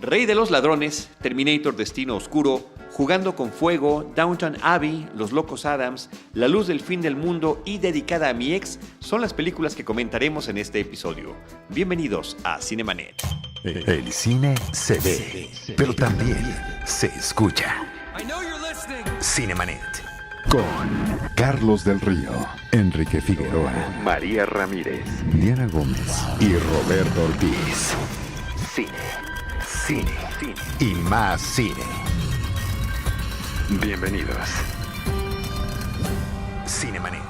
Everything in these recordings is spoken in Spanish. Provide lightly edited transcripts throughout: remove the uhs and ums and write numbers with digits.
Rey de los ladrones, Terminator Destino Oscuro, Jugando con Fuego, Downton Abbey, Los Locos Adams, La Luz del Fin del Mundo y Dedicada a mi ex son las películas que comentaremos en este episodio. Bienvenidos a Cinemanet. El cine se ve, pero también se escucha. Cinemanet. Con Carlos del Río, Enrique Figueroa, María Ramírez, Diana Gómez y Roberto Ortiz. Cine y más cine. Bienvenidos. Cinemanet.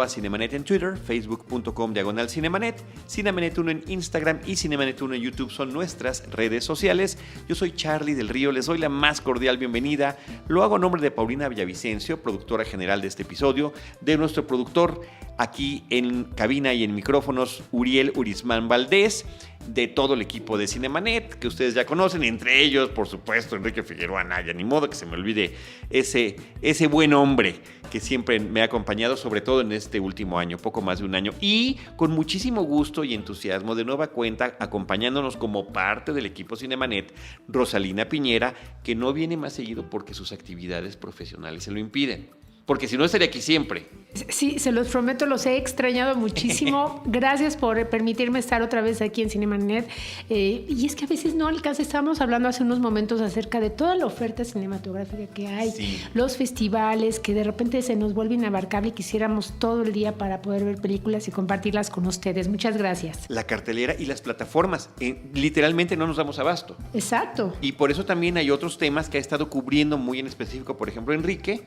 @Cinemanet en Twitter, facebook.com/Cinemanet, Cinemanet1 en Instagram y Cinemanet1 en YouTube son nuestras redes sociales. Yo soy Charlie del Río, les doy la más cordial bienvenida. Lo hago a nombre de Paulina Villavicencio, productora general de este episodio, de nuestro productor aquí en cabina y en micrófonos, Uriel Urismán Valdés, de todo el equipo de Cinemanet, que ustedes ya conocen, entre ellos, por supuesto, Enrique Figueroa Anaya. Ni modo que se me olvide ese buen hombre que siempre me ha acompañado, sobre todo en este último año, poco más de un año, y con muchísimo gusto y entusiasmo, de nueva cuenta, acompañándonos como parte del equipo Cinemanet, Rosalina Piñera, que no viene más seguido porque sus actividades profesionales se lo impiden. Porque si no, estaría aquí siempre. Sí, se los prometo, los he extrañado muchísimo. Gracias por permitirme estar otra vez aquí en Cinemanet. Y es que a veces no alcanza. Estábamos hablando hace unos momentos acerca de toda la oferta cinematográfica que hay, sí. Los festivales, que de repente se nos vuelve inabarcable y quisiéramos todo el día para poder ver películas y compartirlas con ustedes. Muchas gracias. La cartelera y las plataformas. Literalmente no nos damos abasto. Exacto. Y por eso también hay otros temas que ha estado cubriendo muy en específico. Por ejemplo, Enrique,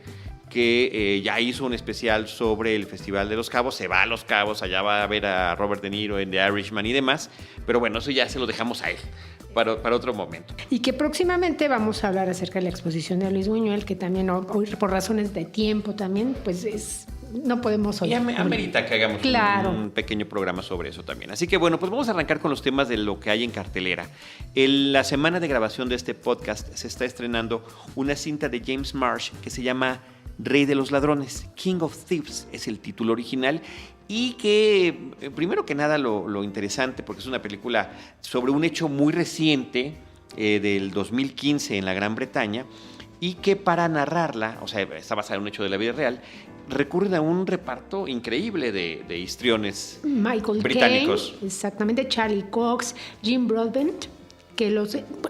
que ya hizo un especial sobre el Festival de Los Cabos, se va a Los Cabos, allá va a ver a Robert De Niro en The Irishman y demás, pero bueno, eso ya se lo dejamos a él para otro momento. Y que próximamente vamos a hablar acerca de la exposición de Luis Buñuel, que también hoy por razones de tiempo también, pues no podemos hoy. Y amerita que hagamos un pequeño programa sobre eso también. Así que bueno, pues vamos a arrancar con los temas de lo que hay en cartelera. La semana de grabación de este podcast se está estrenando una cinta de James Marsh que se llama Rey de los Ladrones, King of Thieves es el título original, y que primero que nada lo interesante, porque es una película sobre un hecho muy reciente del 2015 en la Gran Bretaña, y que para narrarla, o sea, está basada en un hecho de la vida real, recurren a un reparto increíble de histriones británicos. Caine, exactamente, Charlie Cox, Jim Broadbent, que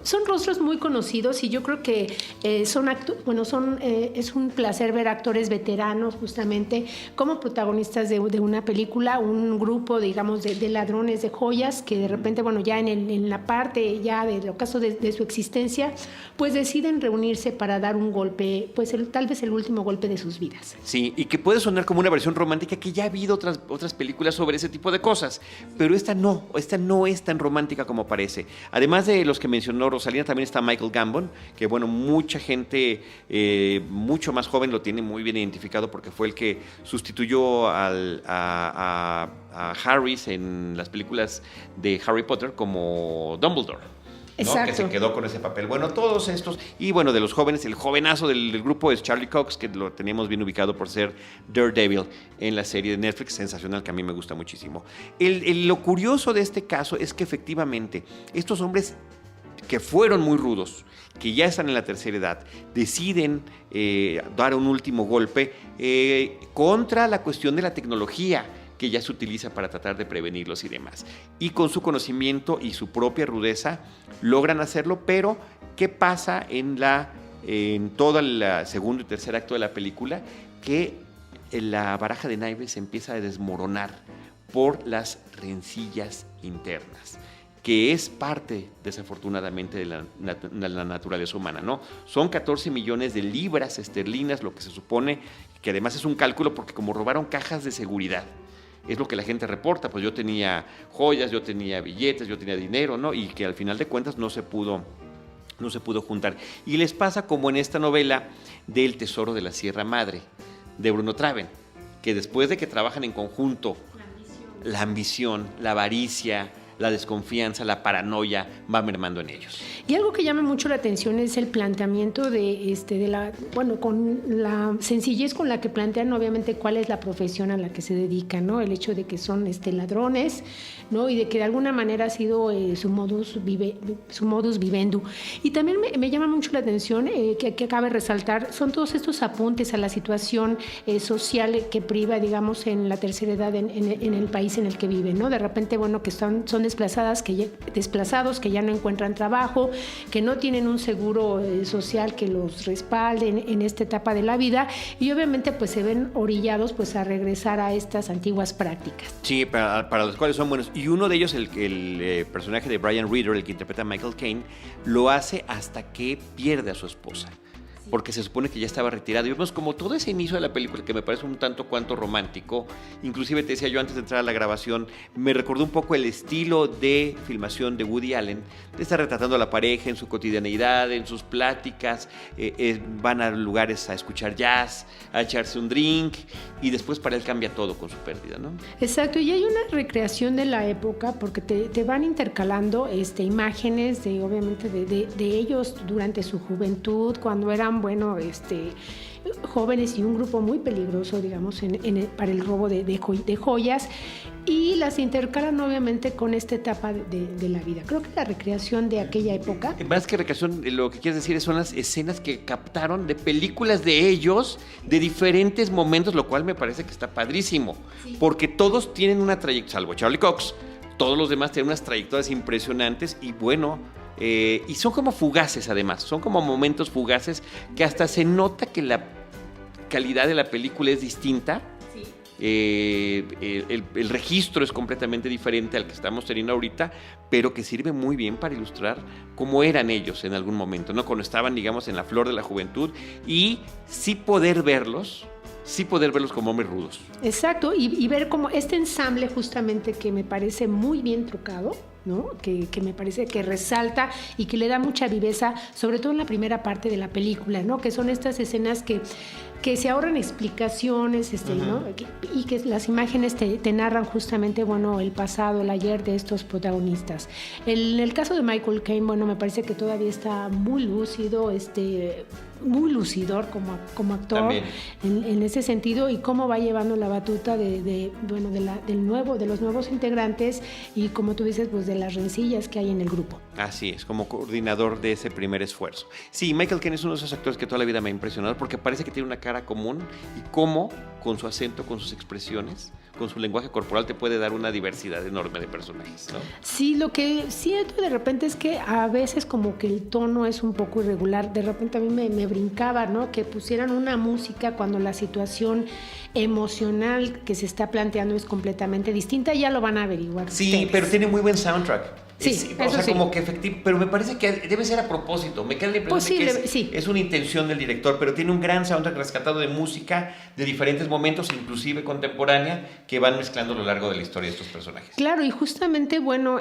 son rostros muy conocidos y yo creo que es un placer ver actores veteranos justamente como protagonistas de una película, un grupo, digamos, de ladrones de joyas que de repente, bueno, ya en la parte ya del ocaso de su existencia, pues deciden reunirse para dar un golpe, pues tal vez el último golpe de sus vidas. Sí, y que puede sonar como una versión romántica, que ya ha habido otras películas sobre ese tipo de cosas, pero esta no es tan romántica como parece. Además de los que mencionó Rosalina, también está Michael Gambon, que bueno, mucha gente mucho más joven lo tiene muy bien identificado porque fue el que sustituyó a Harris en las películas de Harry Potter como Dumbledore, ¿no? Exacto. Que se quedó con ese papel. Bueno, todos estos, y bueno, de los jóvenes, el jovenazo del grupo es Charlie Cox, que lo teníamos bien ubicado por ser Daredevil en la serie de Netflix, sensacional, que a mí me gusta muchísimo. Lo curioso de este caso es que efectivamente estos hombres que fueron muy rudos, que ya están en la tercera edad, deciden dar un último golpe contra la cuestión de la tecnología que ya se utiliza para tratar de prevenirlos y demás. Y con su conocimiento y su propia rudeza logran hacerlo, pero ¿qué pasa en todo el segundo y tercer acto de la película? Que la baraja de naipes se empieza a desmoronar por las rencillas internas, que es parte, desafortunadamente, de la naturaleza humana, ¿no? Son 14 millones de libras esterlinas, lo que se supone, que además es un cálculo porque como robaron cajas de seguridad, es lo que la gente reporta, pues yo tenía joyas, yo tenía billetes, yo tenía dinero, ¿no? Y que al final de cuentas no se pudo juntar. Y les pasa como en esta novela del Tesoro de la Sierra Madre, de Bruno Traven, que después de que trabajan en conjunto, la ambición, la avaricia, la desconfianza, la paranoia va mermando en ellos. Y algo que llama mucho la atención es el planteamiento con la sencillez con la que plantean obviamente cuál es la profesión a la que se dedican, ¿no? El hecho de que son ladrones, ¿no? Y de que de alguna manera ha sido su modus vivendi. Y también me llama mucho la atención que cabe resaltar, son todos estos apuntes a la situación social que priva, digamos, en la tercera edad en el país en el que viven, ¿no? De repente, bueno, que son desplazados que ya no encuentran trabajo, que no tienen un seguro social que los respalde en esta etapa de la vida, y obviamente pues se ven orillados pues a regresar a estas antiguas prácticas. Sí, para los cuales son buenos. Y uno de ellos, el personaje de Brian Reader, el que interpreta a Michael Caine, lo hace hasta que pierde a su esposa, porque se supone que ya estaba retirado. Y vemos como todo ese inicio de la película, que me parece un tanto cuanto romántico. Inclusive te decía yo antes de entrar a la grabación, me recordó un poco el estilo de filmación de Woody Allen, de estar retratando a la pareja en su cotidianeidad, en sus pláticas, van a lugares a escuchar jazz, a echarse un drink, y después para él cambia todo con su pérdida, ¿no? Exacto, y hay una recreación de la época, porque te van intercalando imágenes obviamente de ellos durante su juventud, cuando eran jóvenes y un grupo muy peligroso, digamos, para el robo de joyas, y las intercalan obviamente con esta etapa de la vida. Creo que la recreación de aquella época... Más que recreación, lo que quieres decir son las escenas que captaron de películas de ellos, de diferentes momentos, lo cual me parece que está padrísimo, sí. Porque todos tienen una trayectoria, salvo Charlie Cox, todos los demás tienen unas trayectorias impresionantes y bueno... y son como fugaces además, son como momentos fugaces que hasta se nota que la calidad de la película es distinta. Sí. El registro es completamente diferente al que estamos teniendo ahorita, pero que sirve muy bien para ilustrar cómo eran ellos en algún momento, ¿no? Cuando estaban, digamos, en la flor de la juventud, y sí poder verlos como hombres rudos. Exacto, y ver como este ensamble justamente que me parece muy bien trucado, ¿no? Que me parece que resalta y que le da mucha viveza, sobre todo en la primera parte de la película, ¿no? Que son estas escenas que se ahorran explicaciones, ¿no? Y que las imágenes te narran justamente, bueno, el pasado, el ayer de estos protagonistas. En el caso de Michael Caine, bueno, me parece que todavía está muy lúcido, muy lucidor como actor en ese sentido, y cómo va llevando la batuta de los nuevos integrantes, y como tú dices, pues de las rencillas que hay en el grupo. Así es, como coordinador de ese primer esfuerzo. Sí, Michael Caine es uno de esos actores que toda la vida me ha impresionado, porque parece que tiene una cara común, y cómo con su acento, con sus expresiones, con su lenguaje corporal te puede dar una diversidad enorme de personajes, ¿no? Sí, lo que siento de repente es que a veces como que el tono es un poco irregular. De repente a mí me brincaba, ¿no? Que pusieran una música cuando la situación emocional que se está planteando es completamente distinta. Ya lo van a averiguar. Sí, ustedes. Pero tiene muy buen soundtrack. Sí, o sea, como que efectivo, pero me parece que debe ser a propósito. Me queda la impresión de que es una intención del director, pero tiene un gran soundtrack rescatado de música de diferentes momentos, inclusive contemporánea, que van mezclando a lo largo de la historia de estos personajes. Claro, y justamente, bueno,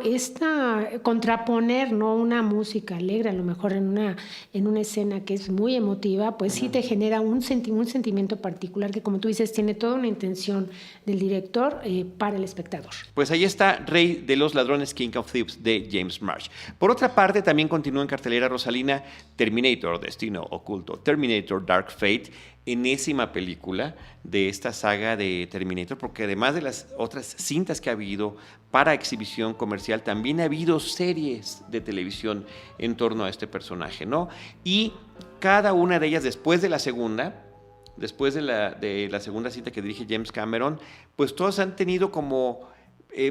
contraponer, ¿no? Una música alegre, a lo mejor en una escena que es muy emotiva, pues sí te genera un sentimiento particular que, como tú dices, tiene toda una intención del director para el espectador. Pues ahí está Rey de los Ladrones, King of Thieves, de James Marsh. Por otra parte, también continúa en cartelera, Rosalina, Terminator, Destino Oculto, Terminator Dark Fate, enésima película de esta saga de Terminator, porque además de las otras cintas que ha habido para exhibición comercial, también ha habido series de televisión en torno a este personaje, ¿no? Y cada una de ellas, después de la segunda cinta que dirige James Cameron, pues todas han tenido como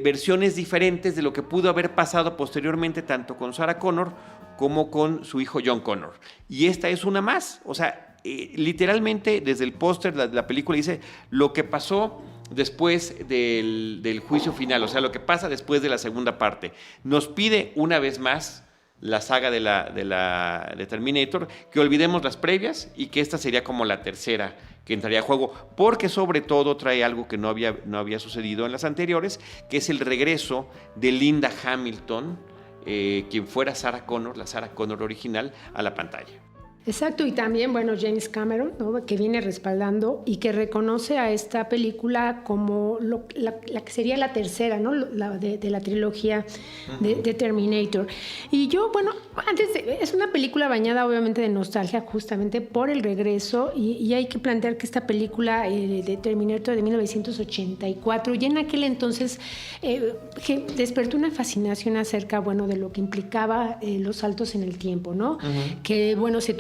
versiones diferentes de lo que pudo haber pasado posteriormente, tanto con Sarah Connor como con su hijo John Connor. Y esta es una más. O sea, literalmente desde el póster la película dice lo que pasó después del juicio final, o sea, lo que pasa después de la segunda parte. Nos pide una vez más la saga de Terminator, que olvidemos las previas y que esta sería como la tercera que entraría a juego, porque sobre todo trae algo que no había sucedido en las anteriores, que es el regreso de Linda Hamilton, quien fuera Sarah Connor, la Sarah Connor original, a la pantalla. Exacto, y también, bueno, James Cameron, ¿no? Que viene respaldando y que reconoce a esta película como la que sería la tercera, ¿no? De la trilogía de Terminator. Y yo, bueno, es una película bañada obviamente de nostalgia justamente por el regreso y hay que plantear que esta película de Terminator de 1984 ya en aquel entonces que despertó una fascinación acerca, bueno, de lo que implicaba los saltos en el tiempo, ¿no? Que, bueno, si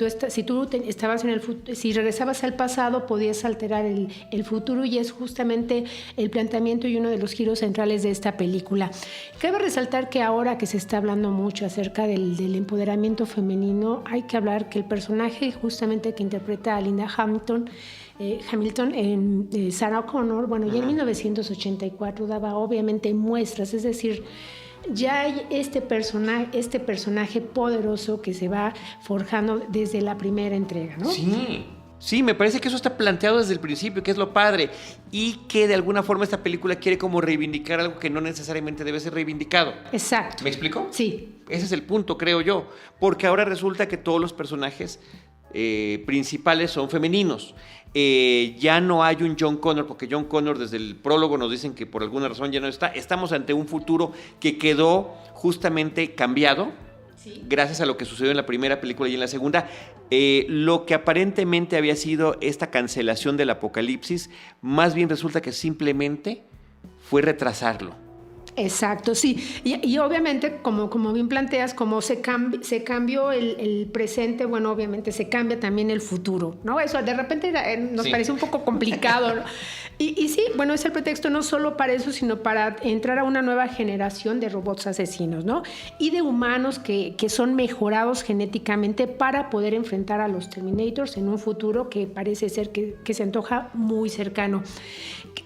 estabas en el futuro, si regresabas al pasado, podías alterar el futuro y es justamente el planteamiento y uno de los giros centrales de esta película. Cabe resaltar que ahora que se está hablando mucho acerca del empoderamiento femenino, hay que hablar que el personaje justamente que interpreta a Linda Hamilton en Sarah Connor, bueno, ya en 1984 daba obviamente muestras, es decir, ya hay este personaje poderoso que se va forjando desde la primera entrega, ¿no? Sí, me parece que eso está planteado desde el principio, que es lo padre, y que de alguna forma esta película quiere como reivindicar algo que no necesariamente debe ser reivindicado. Exacto. ¿Me explico? Sí. Ese es el punto, creo yo, porque ahora resulta que todos los personajes principales son femeninos. Ya no hay un John Connor, porque John Connor desde el prólogo nos dicen que por alguna razón ya no está. Estamos ante un futuro que quedó justamente cambiado, sí, gracias a lo que sucedió en la primera película y en la segunda. Lo que aparentemente había sido esta cancelación del apocalipsis, más bien resulta que simplemente fue retrasarlo. Exacto, sí. Y obviamente, como bien planteas, como se cambió el presente, bueno, obviamente se cambia también el futuro, ¿no? Eso de repente nos parece un poco complicado, ¿no? Y sí, bueno, es el pretexto no solo para eso, sino para entrar a una nueva generación de robots asesinos, ¿no? Y de humanos que son mejorados genéticamente para poder enfrentar a los Terminators en un futuro que parece ser que se antoja muy cercano.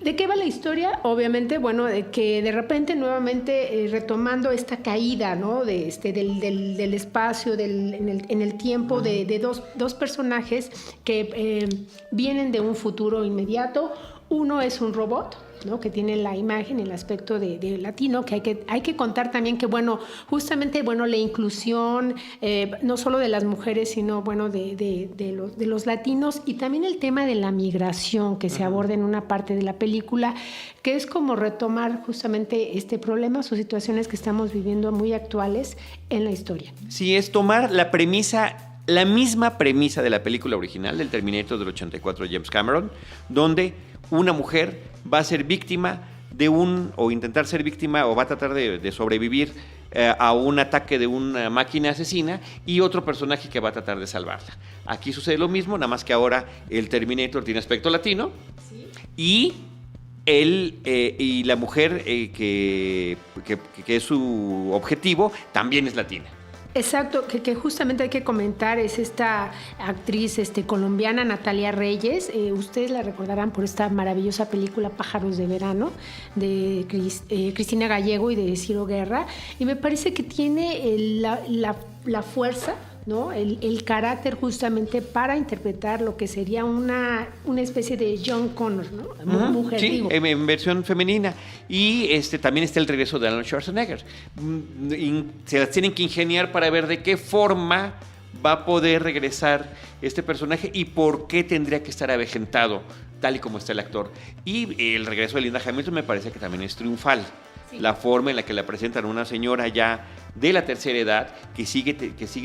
¿De qué va la historia? Obviamente, bueno, de que de repente nuevamente retomando esta caída, ¿no? Del espacio, en el tiempo, de dos personajes que vienen de un futuro inmediato. Uno es un robot, ¿no? Que tiene la imagen, el aspecto de latino, que hay que contar también que, bueno, justamente, bueno, la inclusión, no solo de las mujeres, sino, bueno, de los latinos, y también el tema de la migración que se aborda en una parte de la película, que es como retomar justamente este problema o situaciones que estamos viviendo muy actuales en la historia. Sí, es tomar la misma premisa de la película original del Terminator del 84 de James Cameron, donde una mujer va a ser víctima o intentar ser víctima, o va a tratar de sobrevivir a un ataque de una máquina asesina, y otro personaje que va a tratar de salvarla. Aquí sucede lo mismo, nada más que ahora el Terminator tiene aspecto latino, ¿sí? Y la mujer que es su objetivo también es latina. Exacto, que justamente hay que comentar es esta actriz colombiana Natalia Reyes. Ustedes la recordarán por esta maravillosa película Pájaros de Verano de Cristina Gallego y de Ciro Guerra, y me parece que tiene la fuerza, ¿no? El carácter justamente para interpretar lo que sería una especie de John Connor, ¿no? Mujer, sí, digo. En versión femenina. Y también está el regreso de Arnold Schwarzenegger. Se las tienen que ingeniar para ver de qué forma va a poder regresar este personaje y por qué tendría que estar avejentado, tal y como está el actor. Y el regreso de Linda Hamilton me parece que también es triunfal. Sí. La forma en la que la presentan, una señora ya de la tercera edad que sigue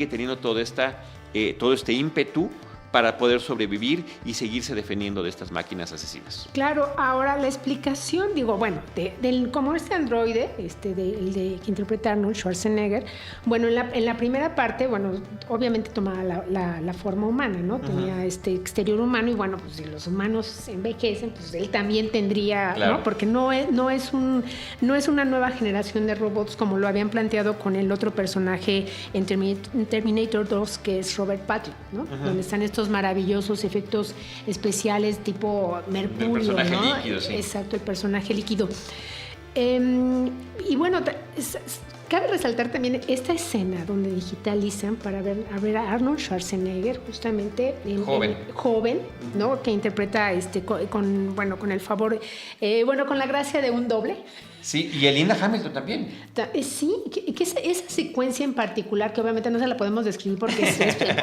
teniendo todo este ímpetu para poder sobrevivir y seguirse defendiendo de estas máquinas asesinas. Claro, ahora la explicación, digo, bueno, como este androide, que interpreta Arnold Schwarzenegger, bueno, en la primera parte, bueno, obviamente tomaba la forma humana, ¿no? Tenía este exterior humano y, bueno, pues si los humanos envejecen, pues él también tendría, claro, ¿no? Porque no es una nueva generación de robots como lo habían planteado con el otro personaje en Terminator 2, que es Robert Patrick, ¿no? Donde están estos maravillosos efectos especiales tipo mercurio, el personaje, ¿no? Líquido, sí. Exacto, el personaje líquido. Y bueno, cabe resaltar también esta escena donde digitalizan para ver a Arnold Schwarzenegger justamente joven, ¿no? Que interpreta con el favor, con la gracia de un doble. Sí, y Linda Hamilton también. Sí, que esa secuencia en particular, que obviamente no se la podemos describir porque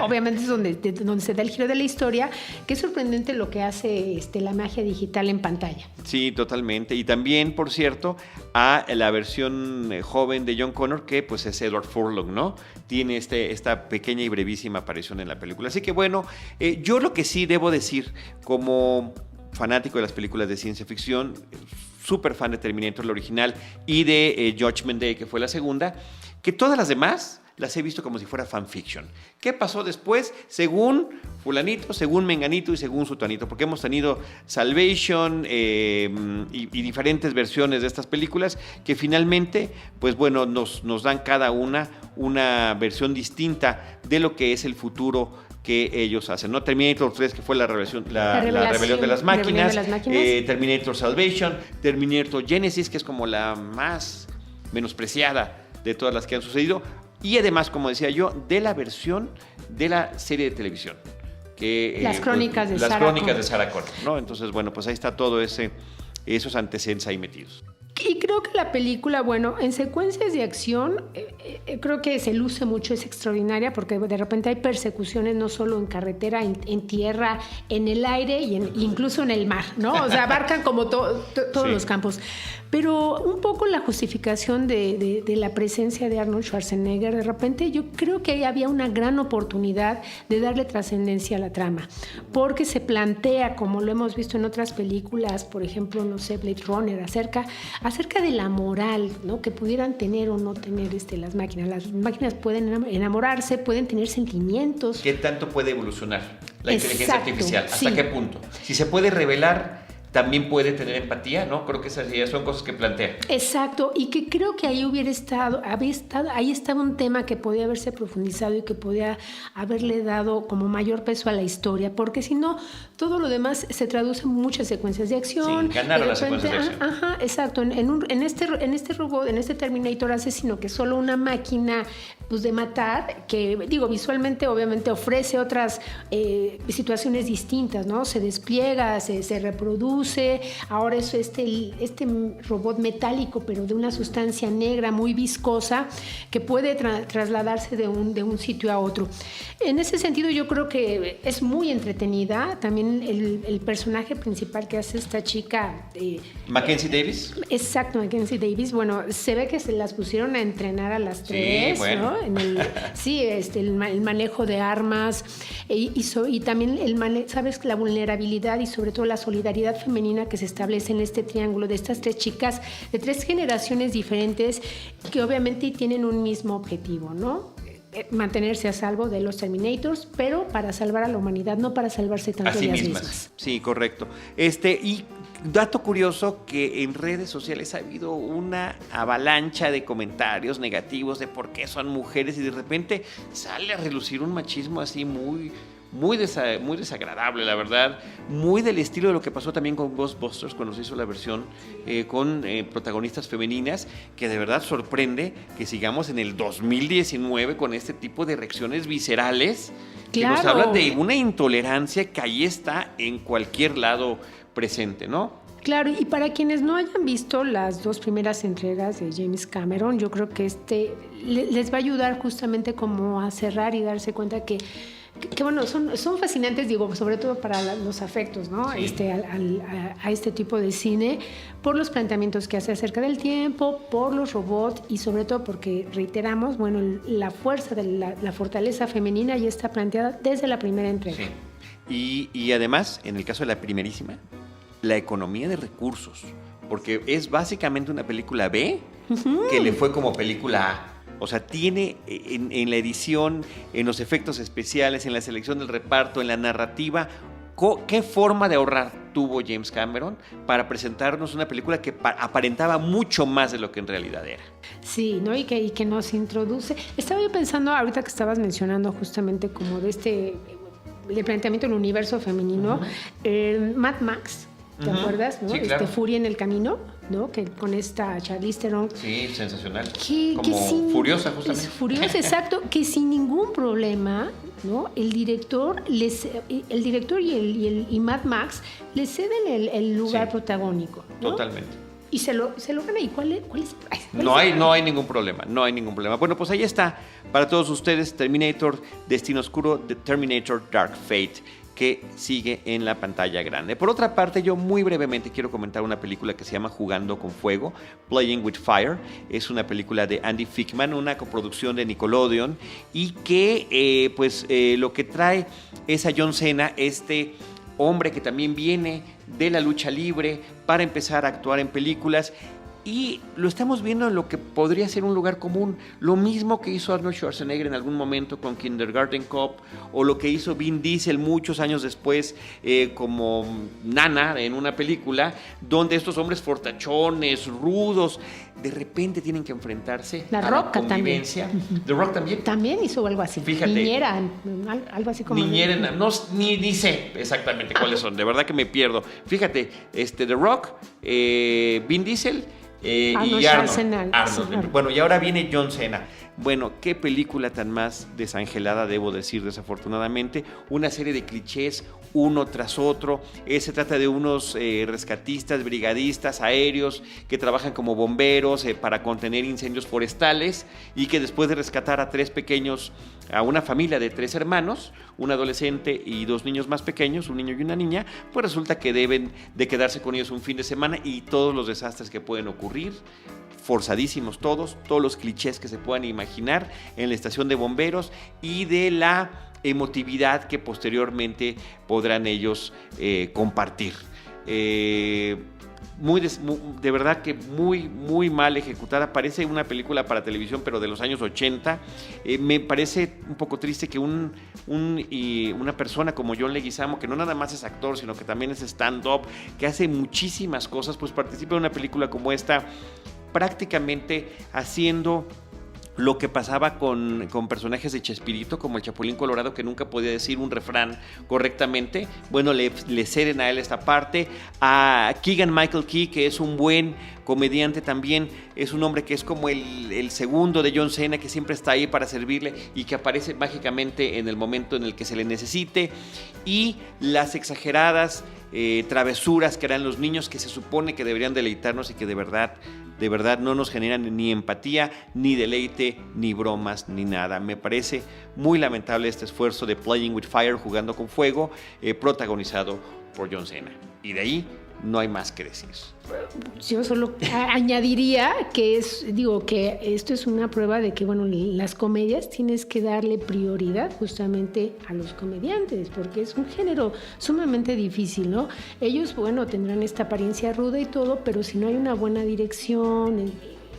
obviamente es donde se da el giro de la historia, que es sorprendente lo que hace la magia digital en pantalla. Sí, totalmente. Y también, por cierto, a la versión joven de John Connor, que pues es Edward Furlong, ¿no? Tiene esta pequeña y brevísima aparición en la película. Así que bueno, yo lo que sí debo decir, como fanático de las películas de ciencia ficción, súper fan de Terminator, la original, y de Judgment Day, que fue la segunda, que todas las demás las he visto como si fuera fanfiction. ¿Qué pasó después? Según fulanito, según menganito y según sutanito, porque hemos tenido Salvation y diferentes versiones de estas películas que finalmente, pues bueno, nos dan cada una versión distinta de lo que es el futuro que ellos hacen, ¿no? Terminator 3, que fue la rebelión de las máquinas, Terminator Salvation, Terminator Genesis, que es como la más menospreciada de todas las que han sucedido, y además, como decía yo, de la versión de la serie de televisión. Las crónicas de Sarah Connor, ¿no? Entonces, bueno, pues ahí está todo esos antecedentes ahí metidos. Y creo que la película, bueno, en secuencias de acción, creo que se luce mucho, es extraordinaria, porque de repente hay persecuciones no solo en carretera, en tierra, en el aire y incluso en el mar, ¿no? O sea, abarcan como todos sí. Los campos. Pero un poco la justificación de la presencia de Arnold Schwarzenegger, de repente yo creo que ahí había una gran oportunidad de darle trascendencia a la trama, porque se plantea, como lo hemos visto en otras películas, por ejemplo, no sé, Blade Runner, acerca de la moral, ¿no? Que pudieran tener o no tener las máquinas. Las máquinas pueden enamorarse, pueden tener sentimientos. ¿Qué tanto puede evolucionar la inteligencia artificial? ¿Hasta qué punto? Si se puede revelar, también puede tener empatía, ¿no? Creo que esas son cosas que plantea. Exacto, y que creo que ahí ahí estaba un tema que podía haberse profundizado y que podía haberle dado como mayor peso a la historia, porque si no, todo lo demás se traduce en muchas secuencias de acción. Sí, ganaron las secuencias de acción. Ajá, exacto. En este robot, en este Terminator asesino, que es solo una máquina pues, de matar, que digo, visualmente obviamente ofrece otras situaciones distintas, ¿no? Se despliega, se reproduce. Ahora es este robot metálico, pero de una sustancia negra muy viscosa que puede trasladarse de un sitio a otro. En ese sentido yo creo que es muy entretenida. También el personaje principal que hace esta chica... Mackenzie Davis. Exacto, Mackenzie Davis. Bueno, se ve que se las pusieron a entrenar a las tres, sí, bueno. ¿No? El manejo de armas y también ¿sabes? La vulnerabilidad y sobre todo la solidaridad femenina que se establece en este triángulo de estas tres chicas de tres generaciones diferentes que obviamente tienen un mismo objetivo, ¿no? Mantenerse a salvo de los Terminators, pero para salvar a la humanidad, no para salvarse tanto ellas mismas. Sí, correcto. Y dato curioso, que en redes sociales ha habido una avalancha de comentarios negativos de por qué son mujeres y de repente sale a relucir un machismo así muy desagradable, la verdad, muy del estilo de lo que pasó también con Ghostbusters cuando se hizo la versión con protagonistas femeninas, que de verdad sorprende que sigamos en el 2019 con este tipo de reacciones viscerales, claro, que nos hablan de una intolerancia que ahí está en cualquier lado presente, ¿no? Claro, y para quienes no hayan visto las dos primeras entregas de James Cameron, yo creo que les va a ayudar justamente como a cerrar y darse cuenta que bueno, son fascinantes, digo, sobre todo para los afectos, ¿no? Sí. A este tipo de cine, por los planteamientos que hace acerca del tiempo, por los robots y sobre todo porque, reiteramos, bueno, la fuerza de la fortaleza femenina ya está planteada desde la primera entrega. Sí. Y además, en el caso de la primerísima, la economía de recursos, porque es básicamente una película B que le fue como película A. O sea, tiene en la edición, en los efectos especiales, en la selección del reparto, en la narrativa, ¿qué forma de ahorrar tuvo James Cameron para presentarnos una película que aparentaba mucho más de lo que en realidad era? Sí, ¿no? Y que nos introduce. Estaba yo pensando, ahorita que estabas mencionando justamente como de el planteamiento del universo femenino, Mad Max. ¿Te acuerdas? ¿No? Sí, claro. Furia en el camino, ¿no? Que con esta Charlize Theron. Sí, sensacional. Furiosa, justamente. Es furiosa, exacto. Que sin ningún problema, ¿no? El director y Mad Max le ceden el lugar protagónico, ¿no? Totalmente. y se lo gana. ¿Y cuál es? No hay ningún problema, no hay ningún problema. Bueno, pues ahí está, para todos ustedes, Terminator, Destino Oscuro, The Terminator Dark Fate, que sigue en la pantalla grande. Por otra parte, yo muy brevemente quiero comentar una película que se llama Jugando con Fuego, Playing with Fire. Es una película de Andy Fickman, una coproducción de Nickelodeon, y que lo que trae es a John Cena, este hombre que también viene de la lucha libre para empezar a actuar en películas. Y lo estamos viendo en lo que podría ser un lugar común. Lo mismo que hizo Arnold Schwarzenegger en algún momento con Kindergarten Cop, o lo que hizo Vin Diesel muchos años después como Nana en una película, donde estos hombres fortachones, rudos, de repente tienen que enfrentarse a la convivencia. También. The Rock también. También hizo algo así. Fíjate. Niñera, algo así como... Niñera, ni sé exactamente cuáles son. De verdad que me pierdo. Fíjate, The Rock, Vin Diesel... y Arnold. Bueno, y ahora viene John Cena. Bueno, qué película tan más desangelada, debo decir, desafortunadamente. Una serie de clichés, uno tras otro. Se trata de unos rescatistas, brigadistas aéreos que trabajan como bomberos para contener incendios forestales, y que después de rescatar a una familia de 3 hermanos, un adolescente y 2 niños más pequeños, un niño y una niña, pues resulta que deben de quedarse con ellos un fin de semana, y todos los desastres que pueden ocurrir, forzadísimos todos los clichés que se puedan imaginar en la estación de bomberos, y de la emotividad que posteriormente podrán ellos compartir. De verdad que muy, muy mal ejecutada. Parece una película para televisión, pero de los años 80. Me parece un poco triste que una persona como John Leguizamo, que no nada más es actor, sino que también es stand-up, que hace muchísimas cosas, pues participa en una película como esta, prácticamente haciendo lo que pasaba con personajes de Chespirito, como el Chapulín Colorado, que nunca podía decir un refrán correctamente. Bueno, le ceden a él esta parte. A Keegan Michael Key, que es un buen comediante también, es un hombre que es como el segundo de John Cena, que siempre está ahí para servirle y que aparece mágicamente en el momento en el que se le necesite. Y las exageradas travesuras que harán los niños, que se supone que deberían deleitarnos y que de verdad no nos generan ni empatía, ni deleite, ni bromas, ni nada. Me parece muy lamentable este esfuerzo de Playing with Fire, Jugando con Fuego, protagonizado por John Cena. Y de ahí no hay más que decir. Yo solo añadiría que esto es una prueba de que, bueno, las comedias tienes que darle prioridad justamente a los comediantes, porque es un género sumamente difícil, ¿no? Ellos, bueno, tendrán esta apariencia ruda y todo, pero si no hay una buena dirección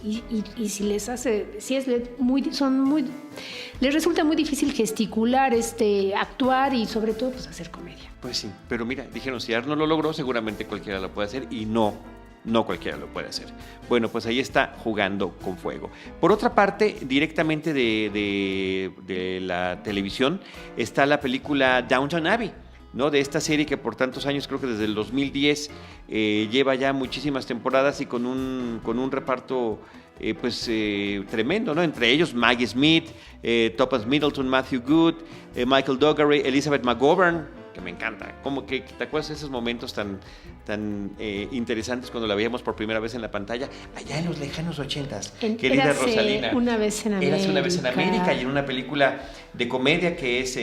y si les resulta muy difícil gesticular, actuar y sobre todo pues hacer comedia. Pues sí, pero mira, dijeron, si Arnold lo logró, seguramente cualquiera lo puede hacer, y no cualquiera lo puede hacer. Bueno, pues ahí está Jugando con Fuego. Por otra parte, directamente de la televisión está la película Downton Abbey, ¿no? De esta serie que por tantos años, creo que desde el 2010, lleva ya muchísimas temporadas y con un reparto tremendo, ¿no? Entre ellos Maggie Smith, Topaz Middleton, Matthew Good, Michael Dougherty, Elizabeth McGovern, que me encanta. Como que te acuerdas de esos momentos tan interesantes cuando la veíamos por primera vez en la pantalla, allá en los lejanos 80s. Querida Rosalina. Una vez en América. Érase una vez en América, y en una película de comedia que es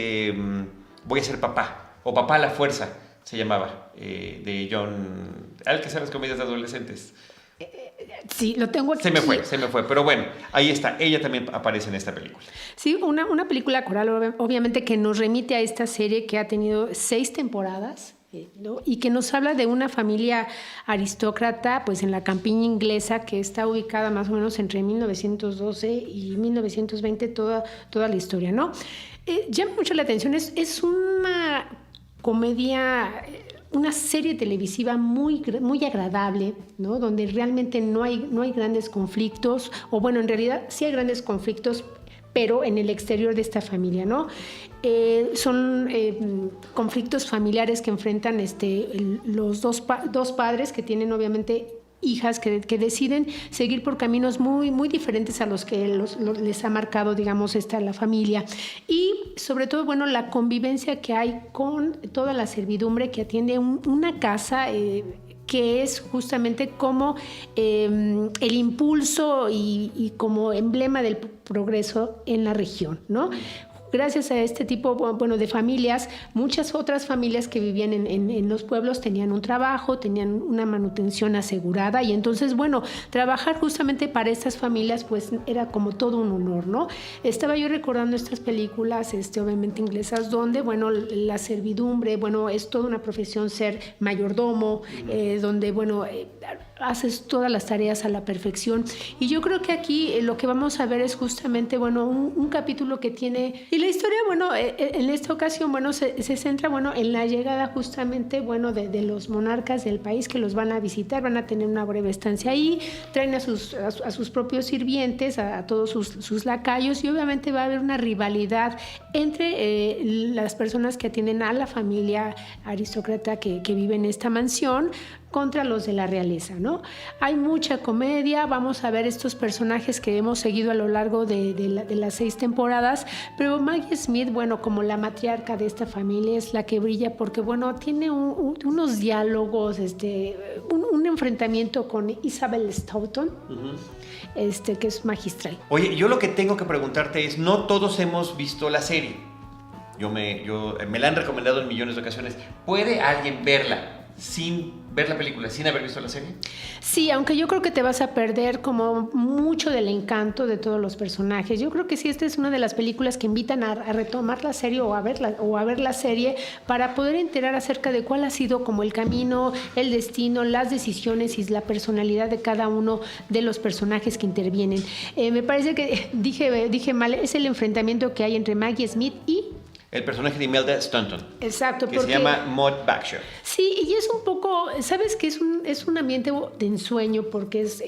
Voy a ser papá, o Papá a la fuerza, se llamaba, de John... Al que sabe las comedias de adolescentes. Sí, lo tengo aquí. Se me fue, pero bueno, ahí está, ella también aparece en esta película. Sí, una película coral, obviamente, que nos remite a esta serie que ha tenido 6 temporadas, ¿no? Y que nos habla de una familia aristócrata, pues en la campiña inglesa, que está ubicada más o menos entre 1912 y 1920, toda la historia, ¿no? Llama mucho la atención, es una comedia... una serie televisiva muy, muy agradable, ¿no? Donde realmente no hay grandes conflictos, o bueno, en realidad sí hay grandes conflictos, pero en el exterior de esta familia, ¿no? Son conflictos familiares que enfrentan los dos padres que tienen obviamente hijas que deciden seguir por caminos muy, muy diferentes a los que les ha marcado, digamos, la familia. Y sobre todo, bueno, la convivencia que hay con toda la servidumbre que atiende una casa que es justamente como el impulso y como emblema del progreso en la región, ¿no? Gracias a este tipo, bueno, de familias, muchas otras familias que vivían en los pueblos tenían un trabajo, tenían una manutención asegurada, y entonces, bueno, trabajar justamente para estas familias, pues era como todo un honor, ¿no? Estaba yo recordando estas películas, obviamente inglesas, donde, bueno, la servidumbre, bueno, es toda una profesión ser mayordomo, donde, bueno, haces todas las tareas a la perfección. Y yo creo que aquí lo que vamos a ver es justamente, bueno, un capítulo que tiene... Y la historia, bueno, en esta ocasión, bueno, se centra, bueno, en la llegada justamente, bueno, de los monarcas del país que los van a visitar, van a tener una breve estancia ahí, traen a sus propios sirvientes, a todos sus lacayos, y obviamente va a haber una rivalidad entre las personas que atienden a la familia aristócrata que vive en esta mansión, contra los de la realeza, ¿no? Hay mucha comedia, vamos a ver estos personajes que hemos seguido a lo largo de las 6 temporadas, pero Maggie Smith, bueno, como la matriarca de esta familia, es la que brilla porque, bueno, tiene unos diálogos, un enfrentamiento con Isabel Stoughton, que es magistral. Oye, yo lo que tengo que preguntarte es, no todos hemos visto la serie. Me la han recomendado en millones de ocasiones. ¿Puede alguien verla sin ver la película, sin haber visto la serie? Sí, aunque yo creo que te vas a perder como mucho del encanto de todos los personajes. Yo creo que sí, esta es una de las películas que invitan a retomar la serie o a ver la serie para poder enterar acerca de cuál ha sido como el camino, el destino, las decisiones y la personalidad de cada uno de los personajes que intervienen. Me parece que dije mal, es el enfrentamiento que hay entre Maggie Smith y el personaje de Imelda Staunton. Exacto. Que se llama Maud Bagshaw. Sí, y es un poco, ¿sabes qué? Es un ambiente de ensueño porque es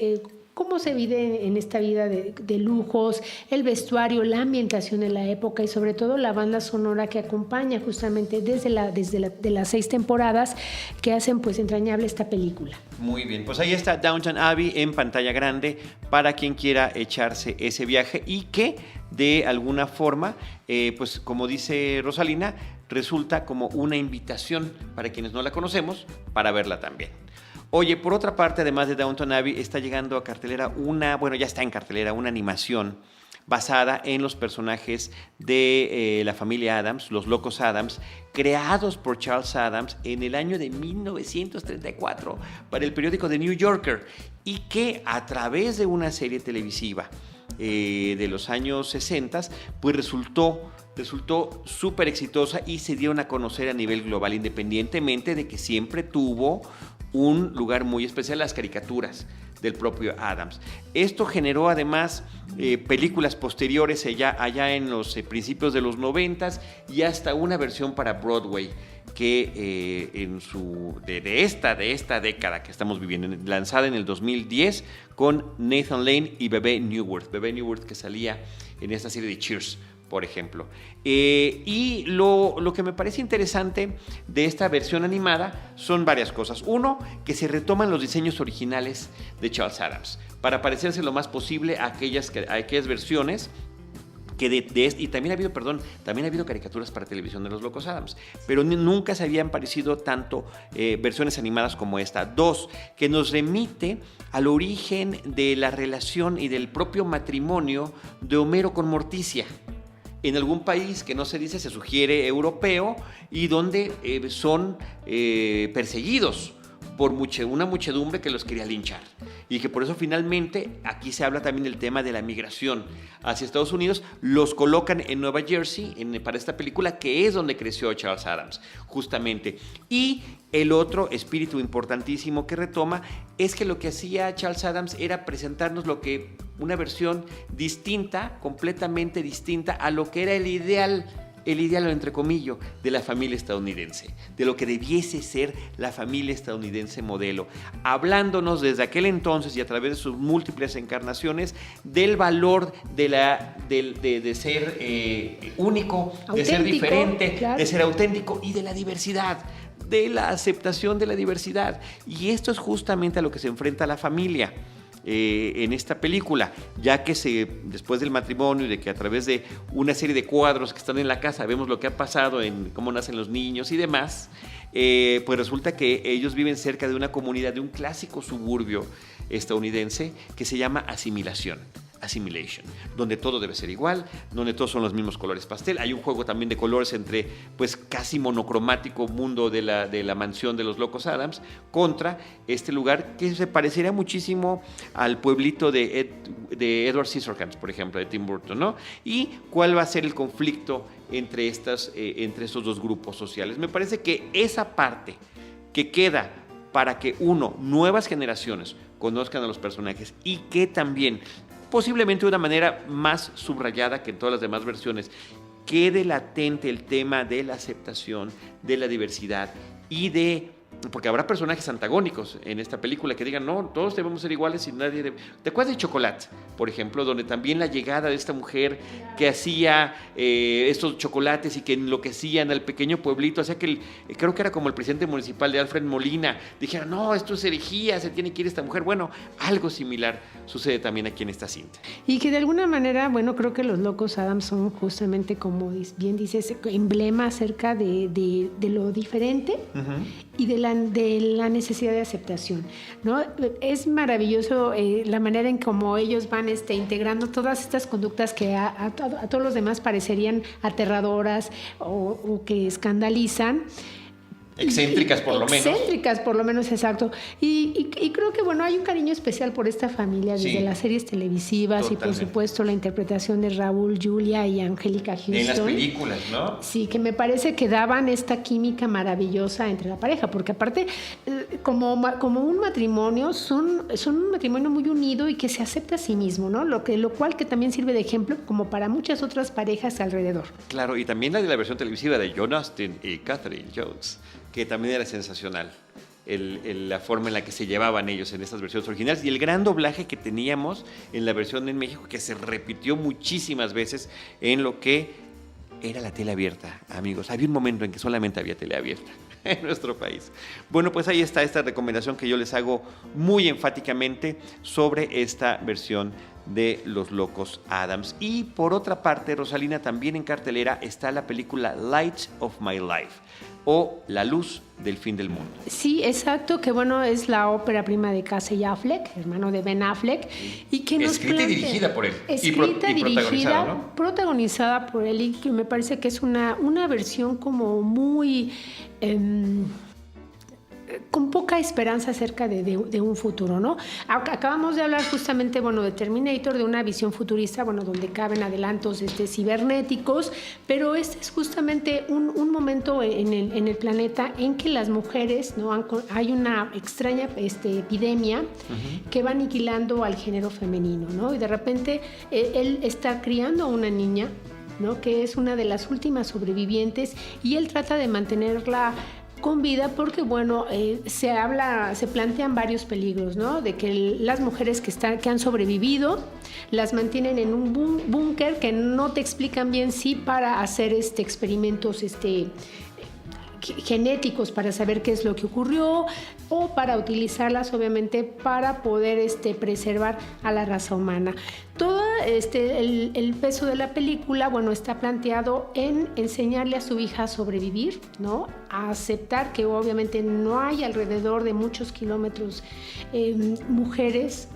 cómo se vive en esta vida de lujos, el vestuario, la ambientación de la época y sobre todo la banda sonora que acompaña justamente desde las 6 temporadas que hacen pues entrañable esta película. Muy bien, pues ahí está Downton Abbey en pantalla grande para quien quiera echarse ese viaje y que de alguna forma, pues como dice Rosalina, resulta como una invitación para quienes no la conocemos para verla también. Oye, por otra parte, además de Downton Abbey, está llegando a cartelera ya está en cartelera una animación basada en los personajes de la familia Addams, los locos Addams, creados por Charles Addams en el año de 1934 para el periódico The New Yorker y que a través de una serie televisiva de los años 60, pues resultó súper exitosa y se dieron a conocer a nivel global, independientemente de que siempre tuvo un lugar muy especial las caricaturas del propio Addams. Esto generó además películas posteriores allá en los principios de los 90 y hasta una versión para Broadway que de esta década que estamos viviendo, lanzada en el 2010 con Nathan Lane y Bebe Neuwirth que salía en esta serie de Cheers, por ejemplo. Y lo que me parece interesante de esta versión animada son varias cosas. Uno, que se retoman los diseños originales de Charles Addams para parecerse lo más posible a aquellas versiones y también ha habido caricaturas para televisión de los locos Addams, pero nunca se habían parecido tanto versiones animadas como esta. Dos, que nos remite al origen de la relación y del propio matrimonio de Homero con Morticia. En algún país que no se dice, se sugiere europeo, y donde son perseguidos por una muchedumbre que los quería linchar. Y que por eso finalmente, aquí se habla también del tema de la migración hacia Estados Unidos, los colocan en Nueva Jersey para esta película, que es donde creció Charles Addams, justamente. Y el otro espíritu importantísimo que retoma es que lo que hacía Charles Addams era presentarnos una versión distinta, completamente distinta a lo que era el ideal entre comillas, de la familia estadounidense, de lo que debiese ser la familia estadounidense modelo, hablándonos desde aquel entonces y a través de sus múltiples encarnaciones del valor de ser único, de ser diferente, claro, de ser auténtico y de la diversidad, de la aceptación de la diversidad. Y esto es justamente a lo que se enfrenta la familia en esta película, ya que después del matrimonio y de que a través de una serie de cuadros que están en la casa vemos lo que ha pasado en cómo nacen los niños y demás, pues resulta que ellos viven cerca de una comunidad, de un clásico suburbio estadounidense que se llama Assimilation, donde todo debe ser igual, donde todos son los mismos colores pastel. Hay un juego también de colores entre, pues, casi monocromático mundo de la mansión de los locos Adams contra este lugar que se parecería muchísimo al pueblito de Edward Scissorhands, por ejemplo, de Tim Burton, ¿no? Y cuál va a ser el conflicto entre estos dos grupos sociales. Me parece que esa parte que queda para que nuevas generaciones conozcan a los personajes y que también, posiblemente de una manera más subrayada que en todas las demás versiones, quede latente el tema de la aceptación, de la diversidad y porque habrá personajes antagónicos en esta película que digan, no, todos debemos ser iguales y nadie debe... ¿Te acuerdas de Chocolate, por ejemplo, donde también la llegada de esta mujer que hacía estos chocolates y que enloquecían al pequeño pueblito, hacía que creo que era como el presidente municipal de Alfred Molina, dijera, no, esto es herejía, se tiene que ir esta mujer? Bueno, algo similar sucede también aquí en esta cinta. Y que de alguna manera, bueno, creo que los locos Adams son justamente, como bien dices, emblema acerca de lo diferente y de la necesidad de aceptación, ¿no? Es maravilloso la manera en cómo ellos van integrando todas estas conductas que a todos los demás parecerían aterradoras o que escandalizan. Excéntricas por lo menos. Excéntricas por lo menos, exacto. Y creo que, bueno, hay un cariño especial por esta familia desde las series televisivas. Totalmente. Y por supuesto la interpretación de Raúl Julia y Angélica Houston. En las películas, ¿no? Sí, que me parece que daban esta química maravillosa entre la pareja, porque aparte, como un matrimonio, son un matrimonio muy unido y que se acepta a sí mismo, ¿no? Lo cual que también sirve de ejemplo como para muchas otras parejas alrededor. Claro, y también la de la versión televisiva de John Astin y Catherine Jones, que también era sensacional, la forma en la que se llevaban ellos en estas versiones originales y el gran doblaje que teníamos en la versión en México, que se repitió muchísimas veces en lo que era la tele abierta, amigos. Había un momento en que solamente había tele abierta en nuestro país. Bueno, pues ahí está esta recomendación que yo les hago muy enfáticamente sobre esta versión de Los Locos Adams. Y por otra parte, Rosalina, también en cartelera está la película Light of My Life, o La Luz del Fin del Mundo. Sí, exacto, que bueno, es la ópera prima de Casey Affleck, hermano de Ben Affleck, y que nos escrita y dirigida por él. Escrita y dirigida, ¿no? Protagonizada por él, y que me parece que es una versión como muy... con poca esperanza acerca de un futuro, ¿no? Acabamos de hablar justamente, bueno, de Terminator, de una visión futurista, bueno, donde caben adelantos cibernéticos, pero este es justamente un momento en el planeta en que las mujeres, ¿no? Hay una extraña epidemia que va aniquilando al género femenino, ¿no? Y de repente él está criando a una niña, ¿no? Que es una de las últimas sobrevivientes, y él trata de mantenerla con vida porque, bueno, se plantean varios peligros, ¿no? De que las mujeres que han sobrevivido las mantienen en un búnker que no te explican bien si para hacer experimentos genéticos para saber qué es lo que ocurrió, o para utilizarlas obviamente para poder preservar a la raza humana. Todo el peso de la película, bueno, está planteado en enseñarle a su hija a sobrevivir, ¿no? A aceptar que obviamente no hay alrededor de muchos kilómetros mujeres,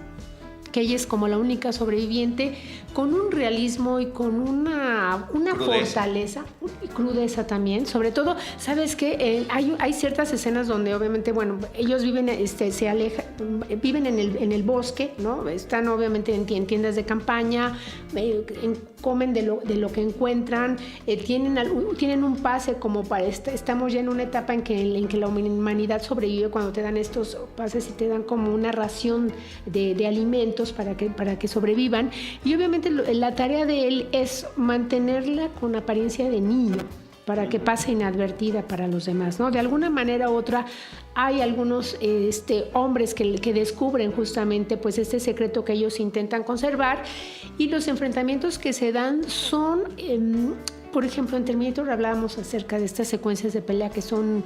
que ella es como la única sobreviviente, con un realismo y con una fortaleza y crudeza también. Sobre todo, ¿sabes qué? Hay ciertas escenas donde obviamente, bueno, ellos viven, se alejan, viven en el bosque, ¿no? Están obviamente en tiendas de campaña, comen de lo que encuentran, tienen un pase como para... Estamos ya en una etapa en que la humanidad sobrevive cuando te dan estos pases y te dan como una ración de alimentos para que sobrevivan, y obviamente la tarea de él es mantenerla con apariencia de niño para que pase inadvertida para los demás, ¿no? De alguna manera u otra hay algunos hombres que descubren justamente pues este secreto que ellos intentan conservar, y los enfrentamientos que se dan son por ejemplo, en Terminator hablábamos acerca de estas secuencias de pelea que son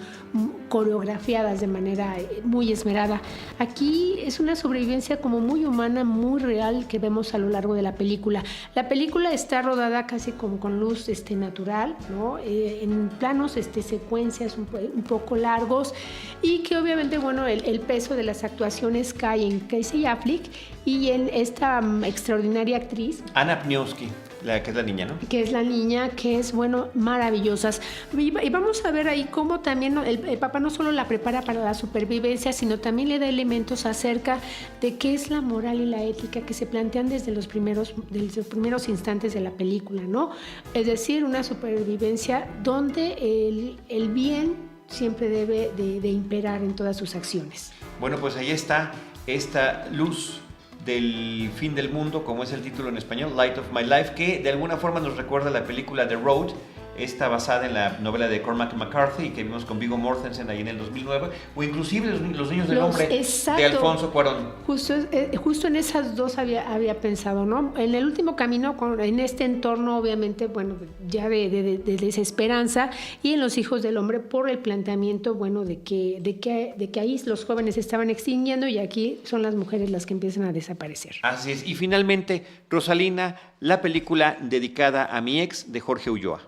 coreografiadas de manera muy esmerada. Aquí es una sobrevivencia como muy humana, muy real que vemos a lo largo de la película. La película está rodada casi como con luz natural, ¿no? En planos, secuencias un poco largos y que obviamente, bueno, el peso de las actuaciones cae en Casey Affleck y en esta extraordinaria actriz. Anna Pniowski. Que es la niña, ¿no? Que es la niña, que es, bueno, maravillosas. Y vamos a ver ahí cómo también el papá no solo la prepara para la supervivencia, sino también le da elementos acerca de qué es la moral y la ética que se plantean desde los primeros instantes de la película, ¿no? Es decir, una supervivencia donde el bien siempre debe de imperar en todas sus acciones. Bueno, pues ahí está esta luz del fin del mundo, como es el título en español, Light of My Life, que de alguna forma nos recuerda la película The Road, esta basada en la novela de Cormac McCarthy, que vimos con Viggo Mortensen ahí en el 2009, o inclusive Los Niños del Hombre, de Alfonso Cuarón. Justo en esas dos había pensado, ¿no? En El Último Camino, en este entorno, obviamente, bueno, ya de desesperanza, y en Los Hijos del Hombre por el planteamiento, bueno, de que ahí los jóvenes se estaban extinguiendo y aquí son las mujeres las que empiezan a desaparecer. Así es. Y finalmente, Rosalina, la película dedicada a mi ex, de Jorge Ulloa.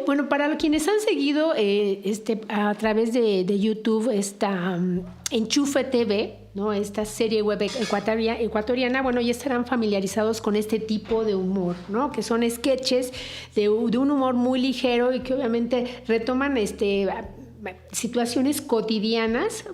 Bueno, para quienes han seguido a través de YouTube esta Enchufe TV, ¿no? Esta serie web ecuatoriana, bueno, ya estarán familiarizados con este tipo de humor, ¿no? Que son sketches de un humor muy ligero y que obviamente retoman situaciones cotidianas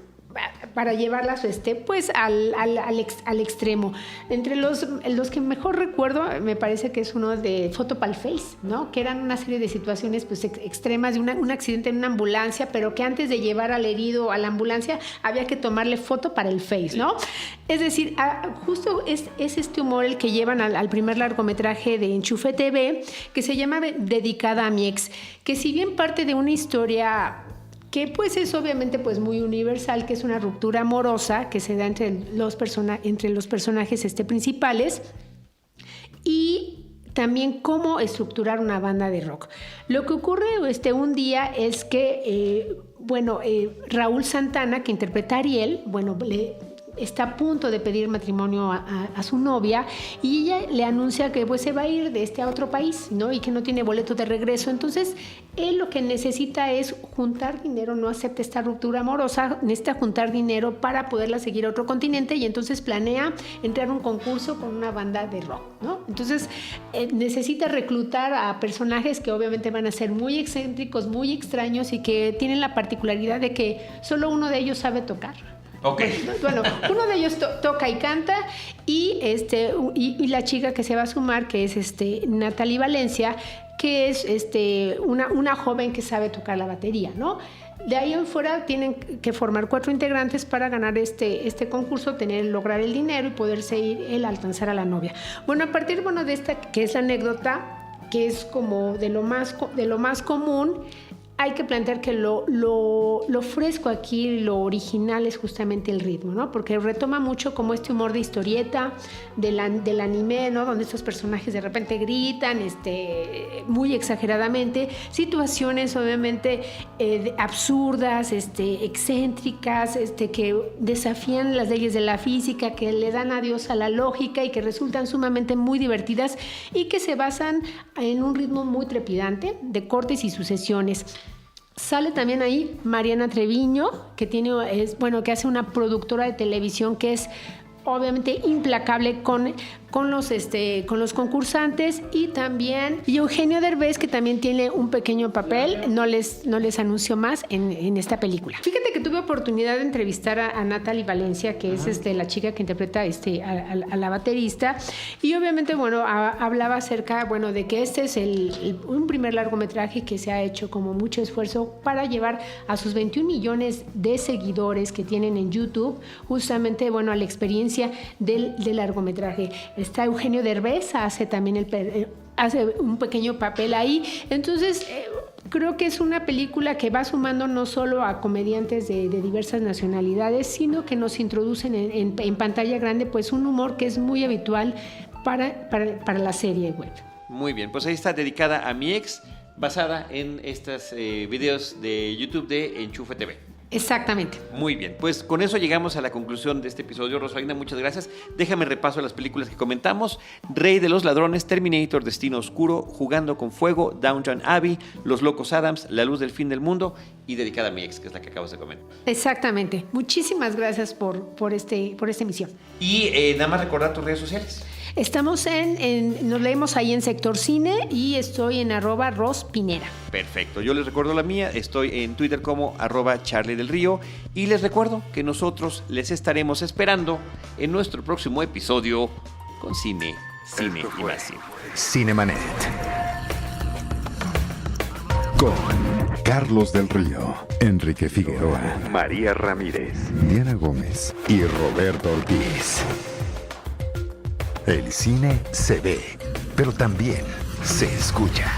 para llevarlas pues al extremo. Entre los que mejor recuerdo, me parece que es uno de Foto pa'l Face, ¿no? Que eran una serie de situaciones pues extremas de un accidente en una ambulancia, pero que antes de llevar al herido a la ambulancia había que tomarle foto para el Face, ¿no? Es decir, justo es este humor el que llevan al primer largometraje de Enchufe TV, que se llama Dedicada a mi ex, que si bien parte de una historia que pues es obviamente pues muy universal, que es una ruptura amorosa que se da entre los personajes principales, y también cómo estructurar una banda de rock. Lo que ocurre un día es que Raúl Santana, que interpreta a Ariel, bueno, está a punto de pedir matrimonio a su novia y ella le anuncia que pues se va a ir a otro país, ¿no? Y que no tiene boleto de regreso. Entonces él lo que necesita es juntar dinero, no acepta esta ruptura amorosa, necesita juntar dinero para poderla seguir a otro continente y entonces planea entrar a un concurso con una banda de rock, ¿no? Entonces necesita reclutar a personajes que obviamente van a ser muy excéntricos, muy extraños y que tienen la particularidad de que solo uno de ellos sabe tocar. Okay. Bueno, uno de ellos toca y canta y la chica que se va a sumar, que es Natalie Valencia, que es una joven que sabe tocar la batería, ¿no? De ahí en fuera tienen que formar 4 integrantes para ganar este concurso, lograr el dinero y poderse ir él a alcanzar a la novia. Bueno, a partir de esta, que es la anécdota, que es como de lo más común, hay que plantear que lo fresco aquí, lo original es justamente el ritmo, ¿no? Porque retoma mucho como este humor de historieta, del anime, ¿no? Donde estos personajes de repente gritan, muy exageradamente, situaciones obviamente absurdas, excéntricas, que desafían las leyes de la física, que le dan adiós a la lógica y que resultan sumamente muy divertidas y que se basan en un ritmo muy trepidante de cortes y sucesiones. Sale también ahí Mariana Treviño, que hace una productora de televisión que es obviamente implacable con los concursantes, y también Eugenio Derbez, que también tiene un pequeño papel, no les anuncio más en esta película. Fíjate que tuve oportunidad de entrevistar a Natalie Valencia, que es la chica que interpreta a la baterista, y obviamente hablaba acerca de que este es un primer largometraje que se ha hecho como mucho esfuerzo para llevar a sus 21 millones de seguidores que tienen en YouTube justamente a la experiencia del largometraje. Está Eugenio Derbez, hace también hace un pequeño papel ahí. Entonces, creo que es una película que va sumando no solo a comediantes de diversas nacionalidades, sino que nos introducen en pantalla grande pues un humor que es muy habitual para la serie web. Muy bien, pues ahí está, dedicada a mi ex, basada en estos videos de YouTube de Enchufe TV. Exactamente. Muy bien, pues con eso llegamos a la conclusión de este episodio. Rosalinda, muchas gracias. Déjame repaso las películas que comentamos: Rey de los Ladrones, Terminator, Destino Oscuro, Jugando con Fuego, Downton Abbey, Los Locos Adams, La Luz del Fin del Mundo y dedicada a mi ex, que es la que acabas de comentar. Exactamente. Muchísimas gracias por esta emisión. Y nada más recordar tus redes sociales. Estamos nos leemos ahí en Sector Cine y estoy en @rospinera. Perfecto, yo les recuerdo la mía, estoy en Twitter como @CharlieDelRío y les recuerdo que nosotros les estaremos esperando en nuestro próximo episodio con Cine y más Cine. Cinemanet. Con Carlos del Río, Enrique Figueroa, María Ramírez, Diana Gómez y Roberto Ortiz. El cine se ve, pero también se escucha.